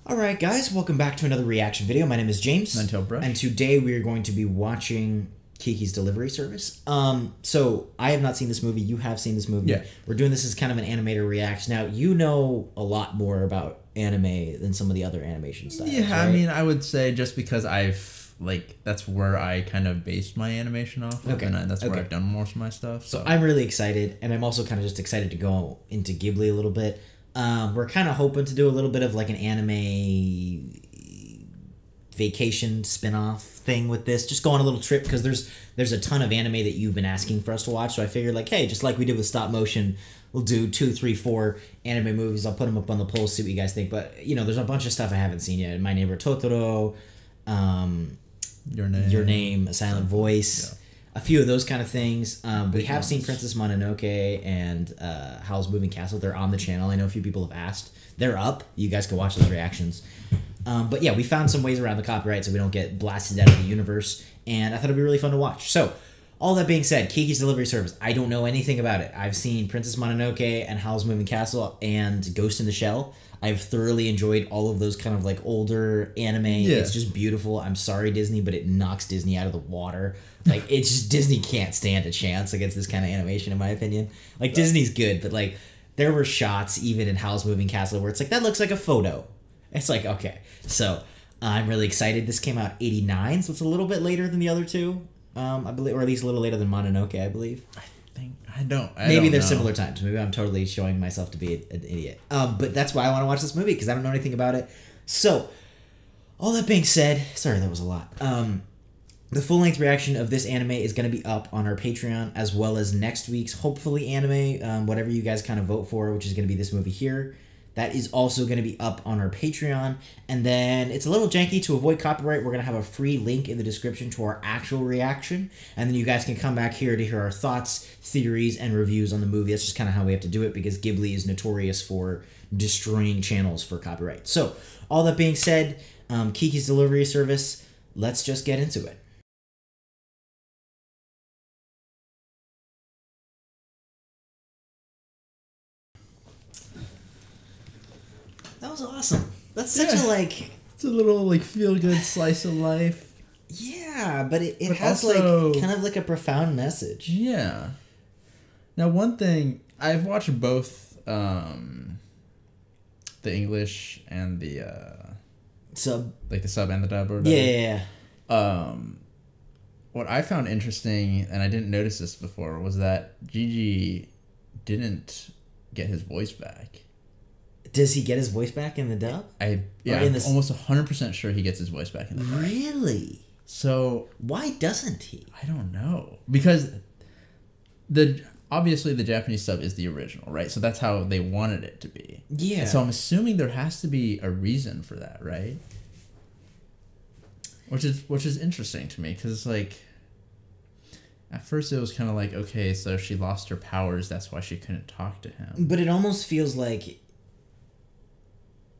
Alright guys, welcome back to another reaction video. My name is James. Ninetailedbrush. And today we are going to be watching Kiki's Delivery Service. So I have not seen this movie. You have seen this movie. Yeah. We're doing this as kind of an animator reaction. Now, you know a lot more about anime than some of the other animation styles. Yeah, right? I mean, I would say just because that's where I kind of based my animation off of, Okay. and that's where Okay. I've done most of my stuff. So I'm really excited, and I'm also kind of just excited to go into Ghibli a little bit. We're kind of hoping to do a little bit of like an anime vacation spin-off thing with this. Just go on a little trip because there's a ton of anime that you've been asking for us to watch. So I figured like, hey, just like we did with stop motion, we'll do 2, 3, 4 anime movies. I'll put them up on the poll, see what you guys think. But you know, there's a bunch of stuff I haven't seen yet. My Neighbor Totoro, Your Name, A Silent Voice. Yeah. A few of those kind of things. We Big have seen ones. Princess Mononoke and Howl's Moving Castle. They're on the channel. I know a few people have asked. They're up. You guys can watch those reactions. But yeah, we found some ways around the copyright so we don't get blasted out of the universe. And I thought it'd be really fun to watch. So, all that being said, Kiki's Delivery Service. I don't know anything about it. I've seen Princess Mononoke and Howl's Moving Castle and Ghost in the Shell. I've thoroughly enjoyed all of those kind of like older anime. Yeah. It's just beautiful. I'm sorry, Disney, but it knocks Disney out of the water. Like, it's just Disney can't stand a chance against this kind of animation, in my opinion. Like, Disney's good, but like, there were shots even in Howl's Moving Castle where it's like, that looks like a photo. It's like, okay. So, I'm really excited. This came out 89, so it's a little bit later than the other two, I believe, or at least a little later than Mononoke, I believe. Maybe they're similar times. Maybe I'm totally showing myself to be an idiot. But that's why I want to watch this movie, because I don't know anything about it. So, all that being said, sorry, that was a lot. The full-length reaction of this anime is going to be up on our Patreon, as well as next week's, hopefully, anime, whatever you guys kind of vote for, which is going to be this movie here. That is also going to be up on our Patreon. And then it's a little janky to avoid copyright. We're going to have a free link in the description to our actual reaction. And then you guys can come back here to hear our thoughts, theories, and reviews on the movie. That's just kind of how we have to do it because Ghibli is notorious for destroying channels for copyright. So, all that being said, Kiki's Delivery Service, let's just get into it. That was awesome. That's such a like... It's a little like feel-good slice of life. Yeah, but it But has also- like kind of like a profound message. Yeah. Now, one thing I've watched both the English and the Sub. like the sub and the dub or whatever. Yeah. What I found interesting, and I didn't notice this before, was that Gigi didn't get his voice back. Does he get his voice back in the dub? I'm almost 100% sure he gets his voice back in the dub. Really? So Why doesn't he? I don't know, because obviously the Japanese sub is the original, right? So that's how they wanted it to be. Yeah. And so I'm assuming there has to be a reason for that, right? Which is interesting to me, because it's like, at first it was kind of like, okay, so she lost her powers, that's why she couldn't talk to him. But it almost feels like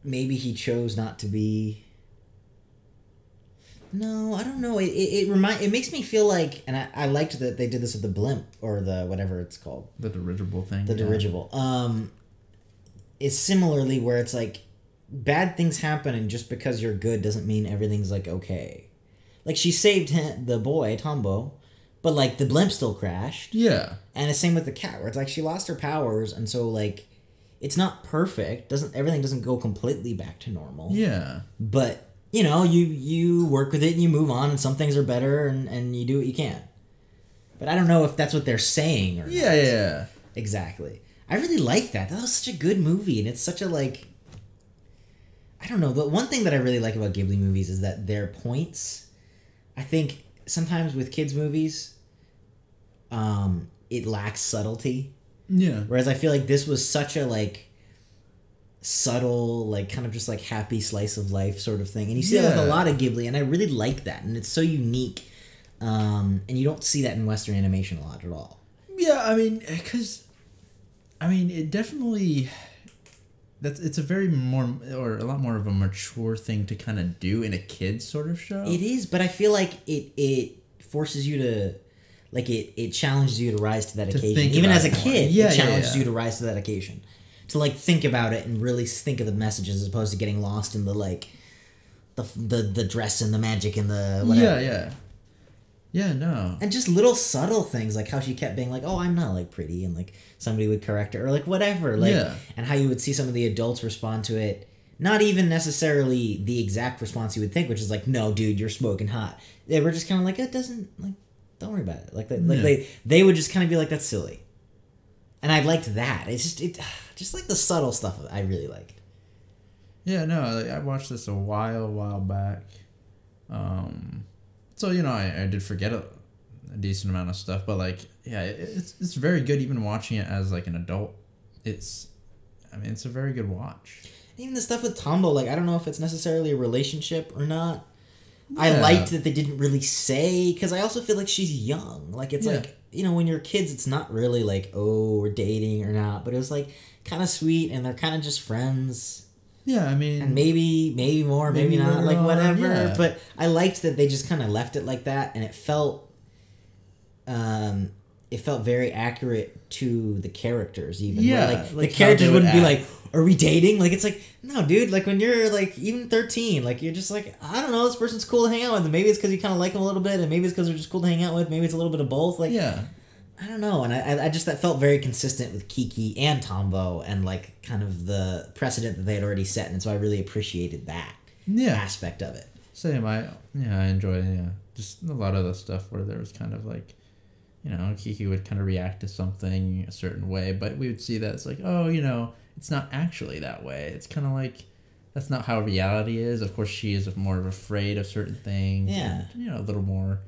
maybe he chose not to be. No, I don't know. It makes me feel like, and I liked that they did this with the blimp or the whatever it's called. The dirigible thing. The dirigible. It's similarly where it's like bad things happen, and just because you're good doesn't mean everything's like okay. Like she saved the boy Tombo, but like the blimp still crashed. Yeah. And the same with the cat, where it's like she lost her powers, and so like it's not perfect. Everything doesn't go completely back to normal. Yeah. But you know, you work with it and you move on, and some things are better, and you do what you can. But I don't know if that's what they're saying or not. Yeah. Exactly. I really like that. That was such a good movie, and it's such a like. I don't know. The one thing that I really like about Ghibli movies is that their points. I think sometimes with kids movies, it lacks subtlety. Yeah. Whereas I feel like this was such a like subtle, like kind of just like happy slice of life sort of thing, and you see that with a lot of Ghibli, and I really like that, and it's so unique, and you don't see that in Western animation a lot at all. Yeah, I mean, because, it definitely, it's a a lot more of a mature thing to kind of do in a kid's sort of show. It is, but I feel like it forces you to, like it challenges you to rise to that occasion. Even as a kid, it challenges you to rise to that occasion. to like think about it and really think of the messages as opposed to getting lost in the like the dress and the magic and the whatever. Yeah, no. And just little subtle things like how she kept being like, oh, I'm not like pretty, and like somebody would correct her or like whatever. Like, and how you would see some of the adults respond to it. Not even necessarily the exact response you would think, which is like, no, dude, you're smoking hot. They were just kind of like, it doesn't, like, don't worry about it. Like, they would just kind of be like, that's silly. And I liked that. It's just like the subtle stuff I really liked. Yeah, no, like, I watched this a while back. So, you know, I did forget a decent amount of stuff, but like, yeah, it's very good even watching it as like an adult. It's a very good watch. Even the stuff with Tombo, like, I don't know if it's necessarily a relationship or not. Yeah. I liked that they didn't really say, because I also feel like she's young. Like, it's like, you know, when you're kids, it's not really like, oh, we're dating or not. But it was like kind of sweet, and they're kind of just friends. Yeah, I mean... And maybe more, maybe not, like, whatever. Yeah. But I liked that they just kind of left it like that, and it felt very accurate to the characters, even. Yeah. Where, like the characters wouldn't be like, are we dating? Like, it's like, no, dude, like, when you're, like, even 13, like, you're just like, I don't know, this person's cool to hang out with, and maybe it's because you kind of like them a little bit, and maybe it's because they're just cool to hang out with, maybe it's a little bit of both, like... Yeah. I don't know, and I just that felt very consistent with Kiki and Tombo, and like kind of the precedent that they had already set, and so I really appreciated that aspect of it. Same, I enjoy just a lot of the stuff where there was kind of like, you know, Kiki would kind of react to something a certain way, but we would see that it's like, oh, you know, it's not actually that way. It's kind of like that's not how reality is. Of course, she is more afraid of certain things. Yeah, and, you know, a little more.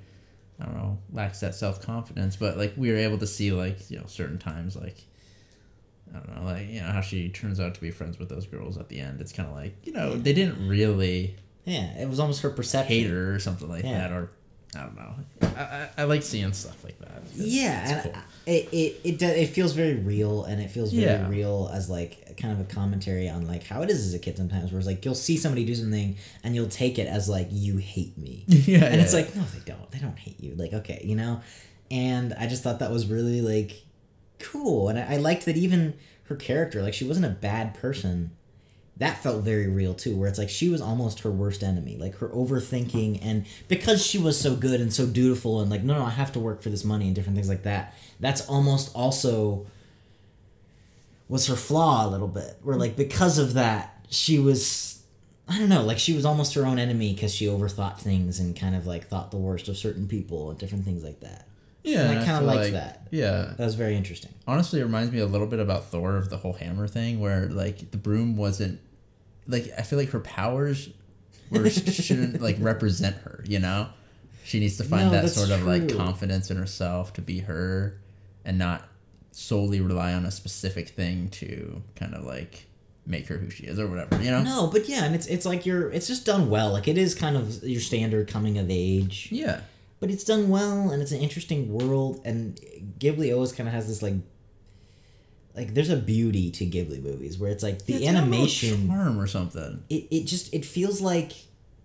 I don't know, lacks that self-confidence, but, like, we were able to see, like, you know, certain times, like, I don't know, like, you know, how she turns out to be friends with those girls at the end. It's kind of like, you know, they didn't really... Yeah, it was almost her perception. Hate her or something like that, or, I don't know. I like seeing stuff like that. Yeah, and cool. It feels very real, and it feels very real as, like, kind of a commentary on, like, how it is as a kid sometimes, where it's like, you'll see somebody do something, and you'll take it as, like, you hate me. And it's like, no, they don't. They don't hate you. Like, okay, you know? And I just thought that was really, like, cool. And I liked that even her character, like, she wasn't a bad person. That felt very real, too, where it's like she was almost her worst enemy. Like, her overthinking, and because she was so good and so dutiful and, like, no, I have to work for this money and different things like that, that's almost also was her flaw a little bit. Where, like, because of that, she was, I don't know, like, she was almost her own enemy because she overthought things and kind of, like, thought the worst of certain people and different things like that. Yeah, and I kind of liked that. Yeah. That was very interesting. Honestly, it reminds me a little bit about Thor, of the whole hammer thing, where, like, the broom wasn't... Like, I feel like her powers shouldn't, like, represent her, you know? She needs to find that sort of, like, confidence in herself to be her and not solely rely on a specific thing to kind of, like, make her who she is or whatever, you know? No, but yeah, and it's like it's just done well. Like, it is kind of your standard coming of age. Yeah. But it's done well, and it's an interesting world, and Ghibli always kind of has this, like, there's a beauty to Ghibli movies where it's like the animation charm or something. It feels like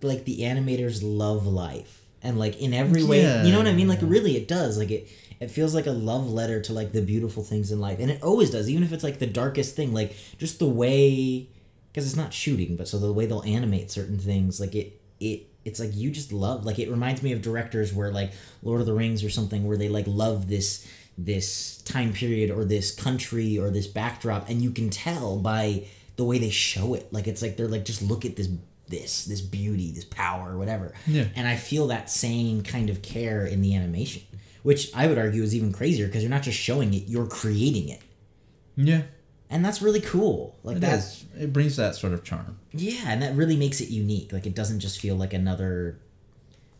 the animators love life, and like in every way, you know what I mean? Like, really, it does. Like, it feels like a love letter to like the beautiful things in life, and it always does, even if it's like the darkest thing. Like, just the way, because it's not shooting, but so the way they'll animate certain things, like it's like you just love. Like, it reminds me of directors where like Lord of the Rings or something, where they like love this time period or this country or this backdrop, and you can tell by the way they show it. Like, it's like they're like, just look at this beauty, this power, whatever. Yeah. And I feel that same kind of care in the animation, which I would argue is even crazier, because you're not just showing it, you're creating it. Yeah. And that's really cool. Like, it brings that sort of charm. Yeah, and that really makes it unique. Like, it doesn't just feel like another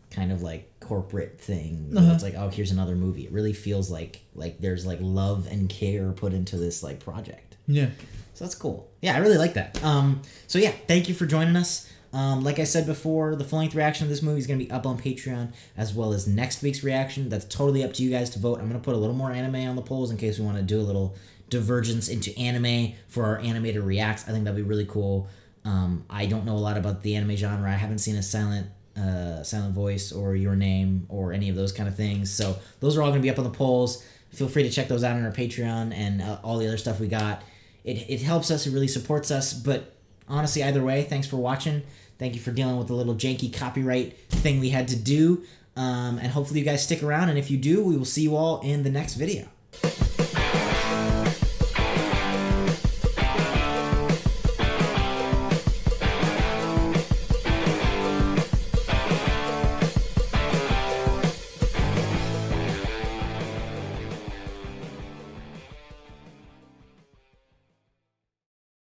kind of like corporate thing. It's like, oh, here's another movie. It really feels like there's like love and care put into this like project. Yeah. So that's cool. Yeah, I really like that. So yeah, thank you for joining us. Like I said before, the full-length reaction of this movie is going to be up on Patreon, as well as next week's reaction. That's totally up to you guys to vote. I'm going to put a little more anime on the polls in case we want to do a little divergence into anime for our animator reacts. I think that'd be really cool. I don't know a lot about the anime genre. I haven't seen a silent voice or Your Name or any of those kind of things. So those are all going to be up on the polls. Feel free to check those out on our Patreon and all the other stuff we got. It helps us. It really supports us. But honestly, either way, thanks for watching. Thank you for dealing with the little janky copyright thing we had to do. And hopefully you guys stick around. And if you do, we will see you all in the next video.